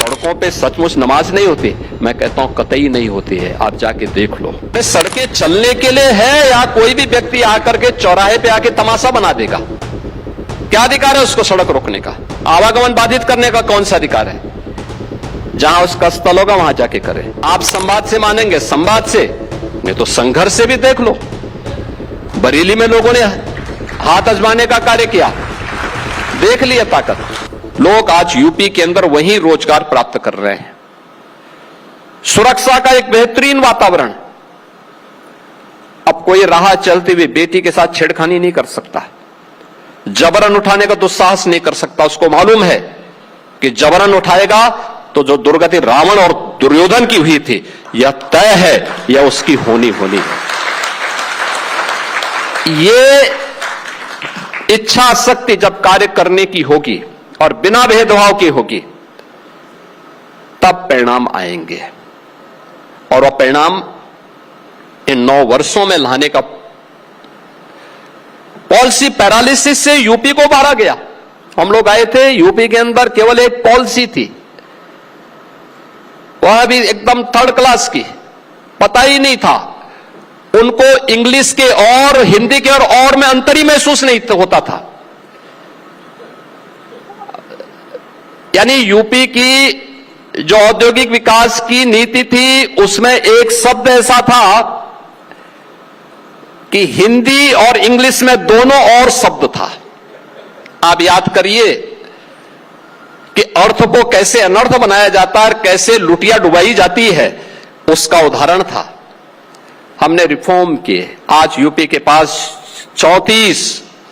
सड़कों पे सचमुच नमाज नहीं होती? मैं कहता हूं कतई नहीं होती है, आप जाके देख लो। सड़कें चलने के लिए है या कोई भी व्यक्ति आकर के चौराहे पे आके तमाशा बना देगा? क्या अधिकार है उसको सड़क रोकने का? आवागमन बाधित करने का कौन सा अधिकार है? जहां उसका स्थल होगा वहां जाके करें। आप संवाद से मानेंगे, संवाद से नहीं तो संघर्ष से भी देख लो। बरेली में लोगों ने हाथ आजमाने का कार्य किया, देख लिया ताकत। लोग आज यूपी के अंदर वही रोजगार प्राप्त कर रहे हैं। सुरक्षा का एक बेहतरीन वातावरण। अब कोई राह चलती हुई बेटी के साथ छेड़खानी नहीं कर सकता, जबरन उठाने का दुस्साहस नहीं कर सकता। उसको मालूम है कि जबरन उठाएगा तो जो दुर्गति रावण और दुर्योधन की हुई थी यह तय है, यह उसकी होनी है। ये इच्छा शक्ति जब कार्य करने की होगी और बिना भेदभाव की होगी तब परिणाम आएंगे। और वह परिणाम इन 9 वर्षों में लाने का पॉलिसी पैरालिसिस से यूपी को मारा गया। हम लोग आए थे, यूपी के अंदर केवल एक पॉलिसी थी, वह भी एकदम 3rd क्लास की, पता ही नहीं था उनको इंग्लिश के और हिंदी के और में अंतर ही महसूस नहीं होता था। यानी यूपी की जो औद्योगिक विकास की नीति थी उसमें एक शब्द ऐसा था कि हिंदी और इंग्लिश में दोनों और शब्द था। आप याद करिए कि अर्थ को कैसे अनर्थ बनाया जाता है और कैसे लुटिया डुबाई जाती है, उसका उदाहरण था। हमने रिफॉर्म किए। आज यूपी के पास 34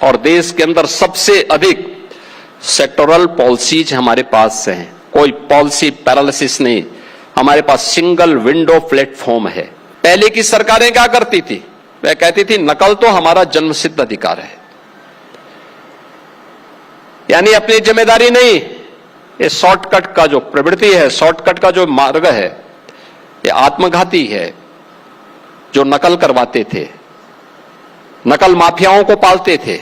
और देश के अंदर सबसे अधिक सेक्टोरल पॉलिसीज हमारे पास हैं। कोई पॉलिसी पैरालिसिस नहीं, हमारे पास सिंगल विंडो प्लेटफॉर्म है। पहले की सरकारें क्या करती थी? वह कहती थी नकल तो हमारा जन्मसिद्ध अधिकार है, यानी अपनी जिम्मेदारी नहीं। ये शॉर्टकट का जो प्रवृत्ति है, शॉर्टकट का जो मार्ग है, ये आत्मघाती है। जो नकल करवाते थे, नकल माफियाओं को पालते थे,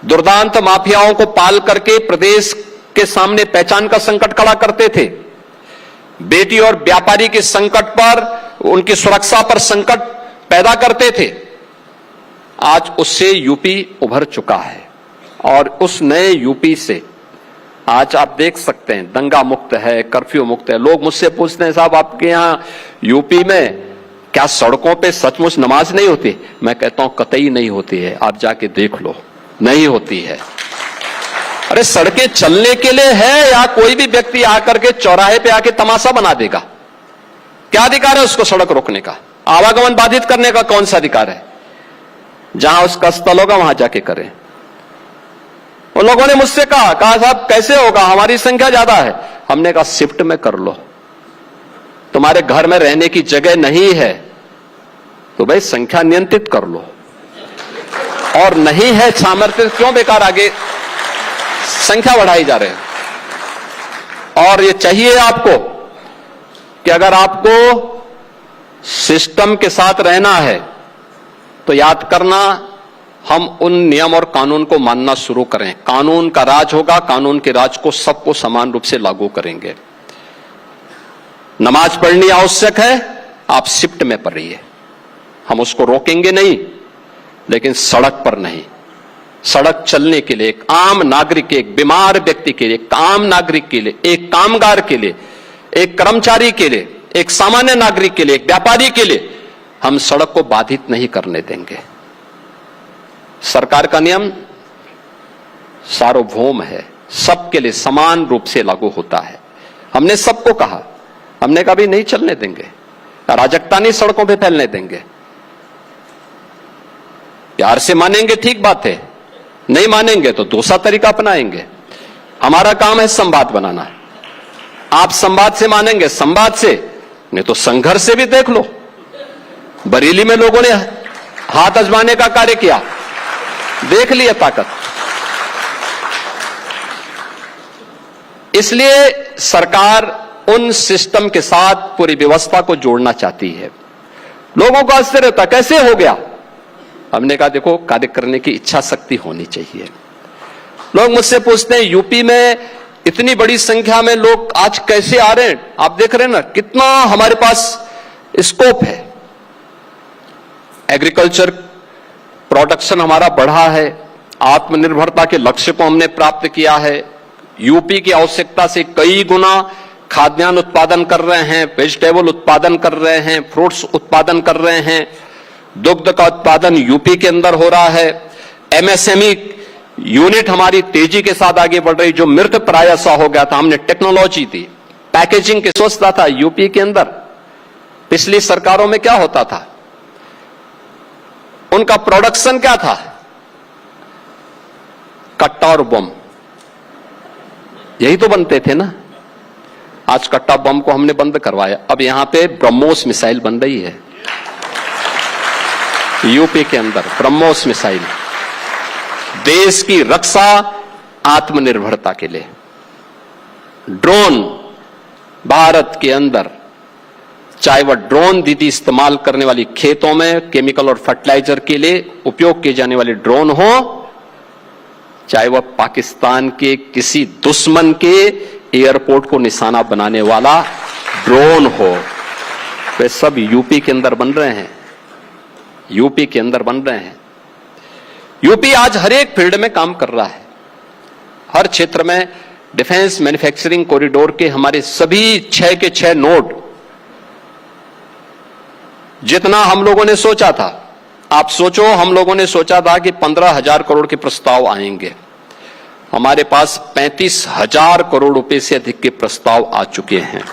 दुर्दांत माफियाओं को पाल करके प्रदेश के सामने पहचान का संकट खड़ा करते थे। बेटी और व्यापारी के संकट पर, उनकी सुरक्षा पर संकट पैदा करते थे। आज उससे यूपी उभर चुका है और उस नए यूपी से आज आप देख सकते हैं दंगा मुक्त है, कर्फ्यू मुक्त है। लोग मुझसे पूछते हैं साहब आपके यहां यूपी में क्या सड़कों पे सचमुच नमाज नहीं होती? मैं कहता हूं कतई नहीं होती है, आप जाके देख लो, नहीं होती है। अरे सड़कें चलने के लिए है या कोई भी व्यक्ति आकर के चौराहे पे आके तमाशा बना देगा? क्या अधिकार है उसको सड़क रोकने का? आवागमन बाधित करने का कौन सा अधिकार है? जहां उसका स्थल होगा वहां जाके करें। उन लोगों ने मुझसे कहा साहब कैसे होगा, हमारी संख्या ज्यादा है। हमने कहा शिफ्ट में कर लो, तुम्हारे घर में रहने की जगह नहीं है तो भाई संख्या नियंत्रित कर लो, और नहीं है सामर्थ्य क्यों बेकार आगे संख्या बढ़ाई जा रहे हैं। और ये चाहिए आपको कि अगर आपको सिस्टम के साथ रहना है तो याद करना हम उन नियम और कानून को मानना शुरू करें। कानून का राज होगा, कानून के राज को सबको समान रूप से लागू करेंगे। नमाज पढ़नी आवश्यक है, आप शिफ्ट में पढ़िए, हम उसको रोकेंगे नहीं, लेकिन सड़क पर नहीं। सड़क चलने के लिए एक आम नागरिक के, एक बीमार व्यक्ति के लिए, एक आम नागरिक के लिए, एक कामगार के लिए, एक कर्मचारी के लिए, एक सामान्य नागरिक के लिए, एक व्यापारी के लिए हम सड़क को बाधित नहीं करने देंगे। सरकार का नियम सार्वभौम है, सबके लिए समान रूप से लागू होता है। हमने सबको कहा, हमने कभी नहीं चलने देंगे, अराजकता नहीं सड़कों पे फैलने देंगे। प्यार से मानेंगे ठीक बात है, नहीं मानेंगे तो दूसरा तरीका अपनाएंगे। हमारा काम है संवाद बनाना। आप संवाद से मानेंगे, संवाद से, नहीं तो संघर्ष से भी देख लो। बरेली में लोगों ने हाथ आजमाने का कार्य किया, देख लिया ताकत। इसलिए सरकार उन सिस्टम के साथ पूरी व्यवस्था को जोड़ना चाहती है। लोगों को आश्चर्य होता कैसे हो गया? हमने कहा देखो कार्य करने की इच्छा शक्ति होनी चाहिए। लोग मुझसे पूछते हैं यूपी में इतनी बड़ी संख्या में लोग आज कैसे आ रहे हैं, आप देख रहे हैं ना कितना हमारे पास स्कोप है। एग्रीकल्चर प्रोडक्शन हमारा बढ़ा है, आत्मनिर्भरता के लक्ष्य को हमने प्राप्त किया है। यूपी की आवश्यकता से कई गुना खाद्यान्न उत्पादन कर रहे हैं, वेजिटेबल उत्पादन कर रहे हैं, फ्रूट्स उत्पादन कर रहे हैं, दुग्ध का उत्पादन यूपी के अंदर हो रहा है। एमएसएमई यूनिट हमारी तेजी के साथ आगे बढ़ रही, जो मृत प्राय सा हो गया था, हमने टेक्नोलॉजी दी। पैकेजिंग की सोचता था यूपी के अंदर, पिछली सरकारों में क्या होता था, उनका प्रोडक्शन क्या था, कट्टा और बम, यही तो बनते थे ना। आज कट्टा बम को हमने बंद करवाया, अब यहां पे ब्रह्मोस मिसाइल बन रही है यूपी के अंदर। ब्रह्मोस मिसाइल देश की रक्षा आत्मनिर्भरता के लिए। ड्रोन भारत के अंदर, चाहे वह ड्रोन दीदी इस्तेमाल करने वाली खेतों में केमिकल और फर्टिलाइजर के लिए उपयोग किए जाने वाले ड्रोन हो, चाहे वह पाकिस्तान के किसी दुश्मन के एयरपोर्ट को निशाना बनाने वाला ड्रोन हो, वे सब यूपी के अंदर बन रहे हैं, यूपी के अंदर बन रहे हैं। यूपी आज हर एक फील्ड में काम कर रहा है, हर क्षेत्र में। डिफेंस मैन्युफैक्चरिंग कॉरिडोर के हमारे सभी 6 के 6 नोड, जितना हम लोगों ने सोचा था, आप सोचो हम लोगों ने सोचा था कि 15,000 करोड़ के प्रस्ताव आएंगे, हमारे पास 35,000 करोड़ रुपए से अधिक के प्रस्ताव आ चुके हैं।